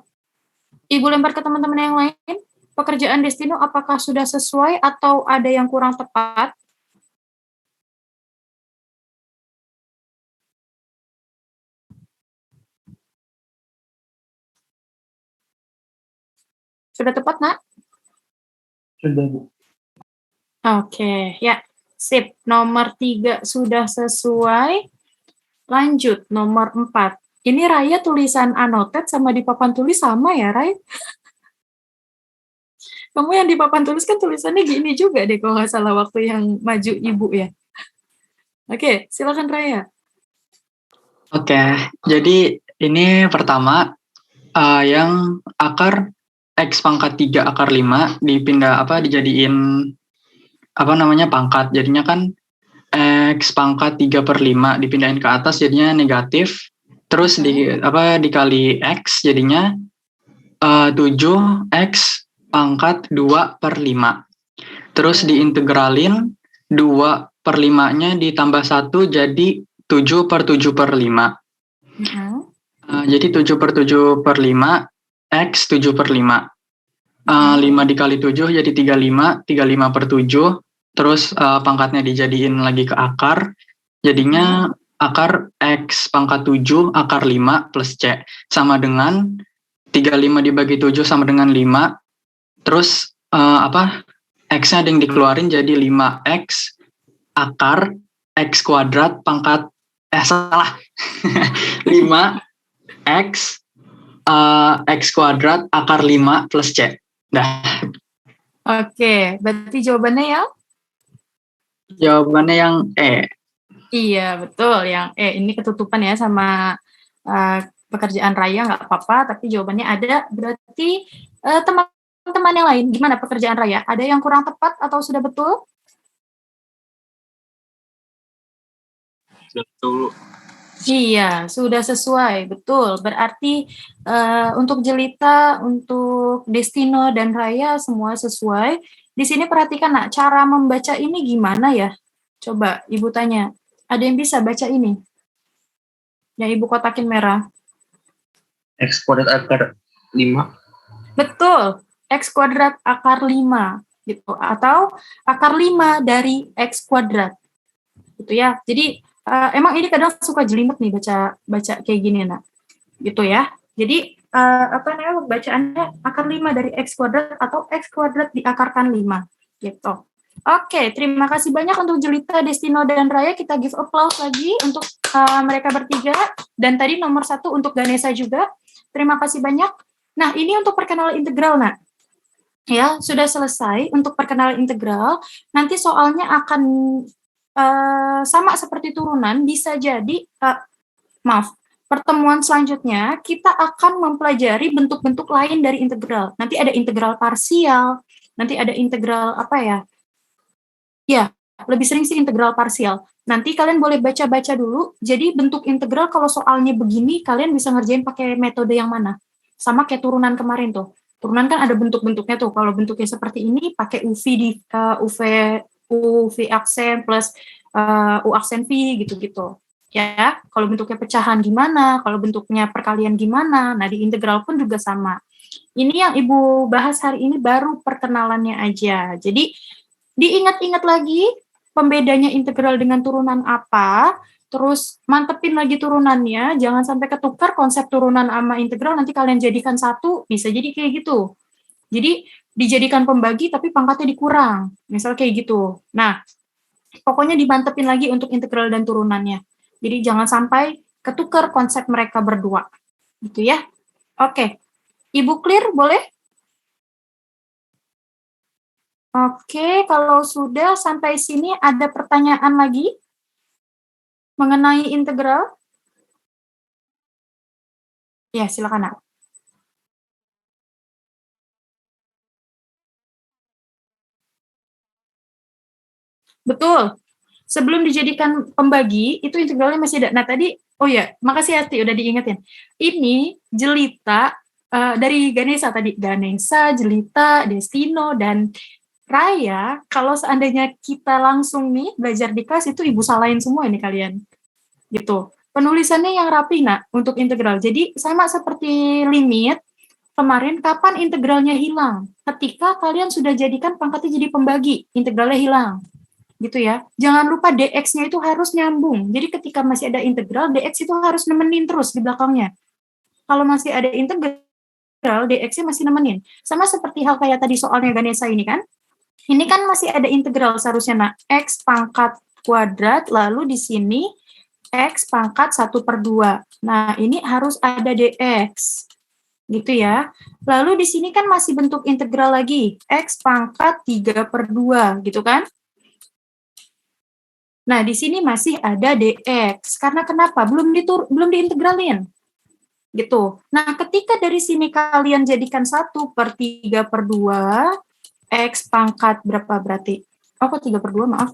Ibu lempar ke teman-teman yang lain. Pekerjaan Destino apakah sudah sesuai atau ada yang kurang tepat? Sudah tepat, Nak? Sudah, Bu. Oke, ya. Sip. Nomor 3 sudah sesuai. Lanjut, nomor 4. Ini Raya tulisan anotet sama di papan tulis sama ya, Ray? Kamu yang di papan tulis kan tulisannya gini juga deh kalau nggak salah waktu yang maju Ibu ya. Oke, silakan Raya. Oke, jadi ini pertama yang akar X pangkat 3 akar 5 dijadiin pangkat. Jadinya kan X pangkat 3 per 5 dipindahin ke atas jadinya negatif. Terus dikali X jadinya 7X pangkat 2 per 5. Terus diintegralin 2 per 5-nya ditambah 1 jadi 7 per 7 per 5. Jadi 7 per 7 per 5, X 7 per 5. 5 dikali 7 jadi 35, 35 per 7. Terus pangkatnya dijadiin lagi ke akar. Jadinya akar X pangkat 7 akar 5 plus C. Sama dengan 35 dibagi 7 sama dengan 5. Terus X-nya ada yang dikeluarin jadi 5X akar X kuadrat pangkat 5X X kuadrat akar 5 plus C. Dah. Oke, berarti jawabannya ya? Jawabannya yang E. Iya, betul. Yang E. Ini ketutupan ya sama pekerjaan Raya, nggak apa-apa, tapi jawabannya ada. Berarti teman-teman yang lain, gimana pekerjaan Raya? Ada yang kurang tepat atau sudah betul? Betul. Iya, sudah sesuai, betul. Berarti untuk Jelita, untuk Destino, dan Raya semua sesuai. Di sini perhatikan, Nak, cara membaca ini gimana ya? Coba Ibu tanya, ada yang bisa baca ini? Yang Ibu kotakin merah. X kuadrat akar 5. Betul, X kuadrat akar 5. Gitu. Atau akar 5 dari X kuadrat. Gitu ya. Jadi, emang ini kadang suka jelimet nih baca kayak gini, Nak. Gitu ya. Jadi, bacaannya akar 5 dari X kuadrat atau X kuadrat diakarkan 5. Gitu. Oke, terima kasih banyak untuk Jelita, Destino, dan Raya. Kita give applause lagi untuk mereka bertiga. Dan tadi nomor 1 untuk Ganesha juga. Terima kasih banyak. Nah, ini untuk perkenalan integral, Nak. Ya, sudah selesai untuk perkenalan integral. Nanti soalnya akan sama seperti turunan, bisa jadi, pertemuan selanjutnya kita akan mempelajari bentuk-bentuk lain dari integral. Nanti ada integral parsial, nanti ada integral lebih sering sih integral parsial. Nanti kalian boleh baca-baca dulu. Jadi bentuk integral kalau soalnya begini, kalian bisa ngerjain pakai metode yang mana? Sama kayak turunan kemarin tuh. Turunan kan ada bentuk-bentuknya tuh. Kalau bentuknya seperti ini, pakai UV di UV aksen plus U aksen V gitu-gitu. Ya, kalau bentuknya pecahan gimana? Kalau bentuknya perkalian gimana? Nah, di integral pun juga sama. Ini yang Ibu bahas hari ini baru perkenalannya aja. Jadi diingat-ingat lagi pembedanya integral dengan turunan apa, terus mantepin lagi turunannya, jangan sampai ketukar konsep turunan sama integral, nanti kalian jadikan satu, bisa jadi kayak gitu. Jadi dijadikan pembagi tapi pangkatnya dikurang, misal kayak gitu. Nah, pokoknya dimantepin lagi untuk integral dan turunannya. Jadi jangan sampai ketukar konsep mereka berdua. Gitu ya. Oke. Ibu clear, boleh? Oke, kalau sudah sampai sini ada pertanyaan lagi mengenai integral? Ya, silakan, Nak. Betul. Sebelum dijadikan pembagi, itu integralnya masih ada. Nah, tadi, oh ya, makasih Asti, udah diingetin. Ini Jelita, dari Ganesha tadi. Ganesha, Jelita, Destino, dan Raya, kalau seandainya kita langsung nih belajar di kelas, itu Ibu salahin semua ini kalian. Gitu. Penulisannya yang rapi, Nak, untuk integral. Jadi, sama seperti limit, kemarin kapan integralnya hilang? Ketika kalian sudah jadikan pangkatnya jadi pembagi, integralnya hilang. Gitu ya. Jangan lupa dx-nya itu harus nyambung. Jadi ketika masih ada integral, dx itu harus nemenin terus di belakangnya. Kalau masih ada integral, dx-nya masih nemenin. Sama seperti hal kayak tadi soalnya Ganesha ini kan. Ini kan masih ada integral seharusnya, nah, x pangkat kuadrat, lalu di sini x pangkat 1/2. Nah, ini harus ada dx. Gitu ya. Lalu di sini kan masih bentuk integral lagi, x pangkat 3/2, gitu kan? Nah, di sini masih ada dx. Karena kenapa? Belum diintegralin. Gitu. Nah, ketika dari sini kalian jadikan 1/3/2, x pangkat berapa berarti? Oh, kok 3/2, maaf.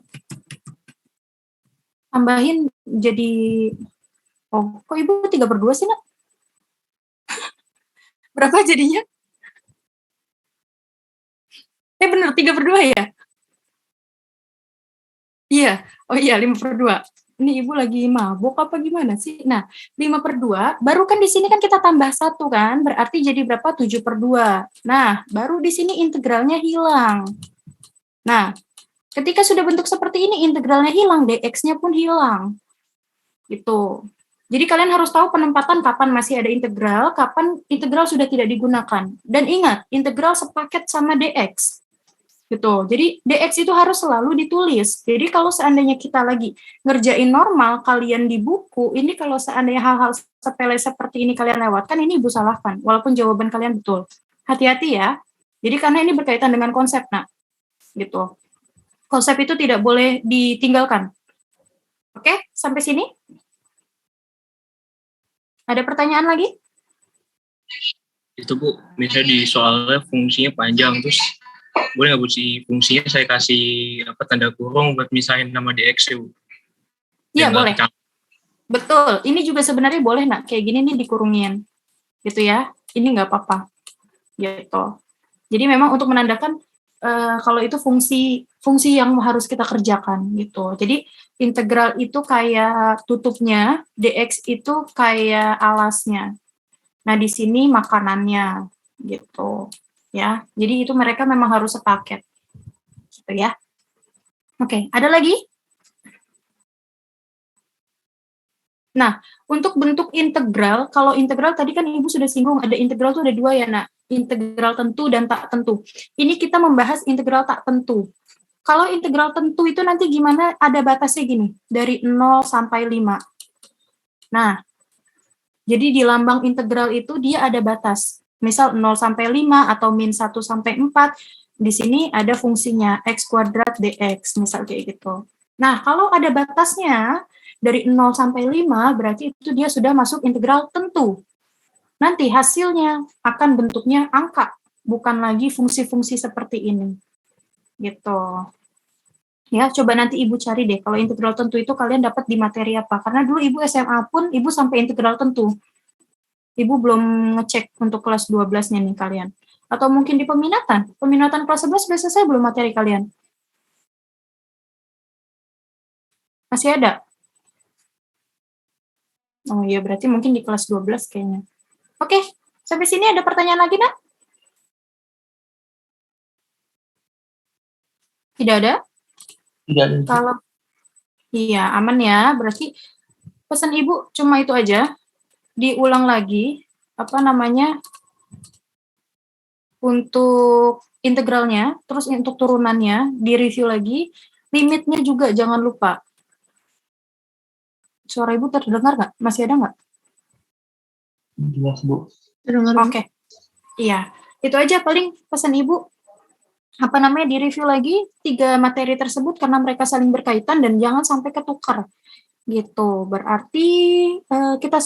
Tambahin jadi, oh, kok Ibu 3/2 sih, Nak? Berapa jadinya? Bener, 3/2 ya? Iya, oh iya 5/2. Ini Ibu lagi mabuk apa gimana sih? Nah, 5/2, baru kan di sini kan kita tambah 1 kan, berarti jadi berapa? 7/2. Nah, baru di sini integralnya hilang. Nah, ketika sudah bentuk seperti ini, integralnya hilang, dx-nya pun hilang. Gitu. Jadi kalian harus tahu penempatan kapan masih ada integral, kapan integral sudah tidak digunakan. Dan ingat, integral sepaket sama dx. Gitu. Jadi dx itu harus selalu ditulis. Jadi kalau seandainya kita lagi ngerjain normal kalian di buku, ini kalau seandainya hal-hal sepele seperti ini kalian lewatkan, ini Ibu salahkan, walaupun jawaban kalian betul. Hati-hati ya. Jadi karena ini berkaitan dengan konsep, nah. Gitu. Konsep itu tidak boleh ditinggalkan. Oke, sampai sini? Ada pertanyaan lagi? Itu Bu, misalnya di soalnya fungsinya panjang, terus boleh nggak Bu si fungsinya saya kasih tanda kurung buat misahin nama dx ya Bu? Iya, boleh. Betul, ini juga sebenarnya boleh, Nak, kayak gini nih dikurungin. Gitu ya, ini nggak apa-apa. Gitu. Jadi memang untuk menandakan kalau itu fungsi yang harus kita kerjakan gitu. Jadi integral itu kayak tutupnya, dx itu kayak alasnya. Nah, di sini makanannya gitu ya. Jadi itu mereka memang harus sepaket. Gitu ya. Oke, ada lagi? Nah, untuk bentuk integral, kalau integral tadi kan Ibu sudah singgung, ada integral itu ada 2 ya, Nak. Integral tentu dan tak tentu. Ini kita membahas integral tak tentu. Kalau integral tentu itu nanti gimana? Ada batasnya gini, dari 0 sampai 5. Nah, jadi di lambang integral itu dia ada batas. Misal 0 sampai 5 atau min 1 sampai 4, di sini ada fungsinya x kuadrat dx, misal kayak gitu. Nah, kalau ada batasnya, dari 0 sampai 5, berarti itu dia sudah masuk integral tentu. Nanti hasilnya akan bentuknya angka, bukan lagi fungsi-fungsi seperti ini. Gitu. Ya, coba nanti Ibu cari deh, kalau integral tentu itu kalian dapat di materi apa. Karena dulu Ibu SMA pun, Ibu sampai integral tentu. Ibu belum ngecek untuk kelas 12-nya nih kalian. Atau mungkin di peminatan. Peminatan kelas 11 sudah selesai belum materi kalian? Masih ada? Oh iya, berarti mungkin di kelas 12 kayaknya. Oke, sampai sini ada pertanyaan lagi, Nak? Tidak ada? Tidak ada. Kalau iya, aman ya. Berarti pesan Ibu cuma itu aja. Diulang lagi, apa namanya, untuk integralnya, terus untuk turunannya, direview lagi. Limitnya juga jangan lupa. Suara Ibu terdengar nggak? Masih ada nggak? Jelas, Bu. Terdengar. Oke. Iya, itu aja paling pesan Ibu. Apa namanya, direview lagi 3 materi tersebut karena mereka saling berkaitan dan jangan sampai ketukar. Gitu. Berarti kita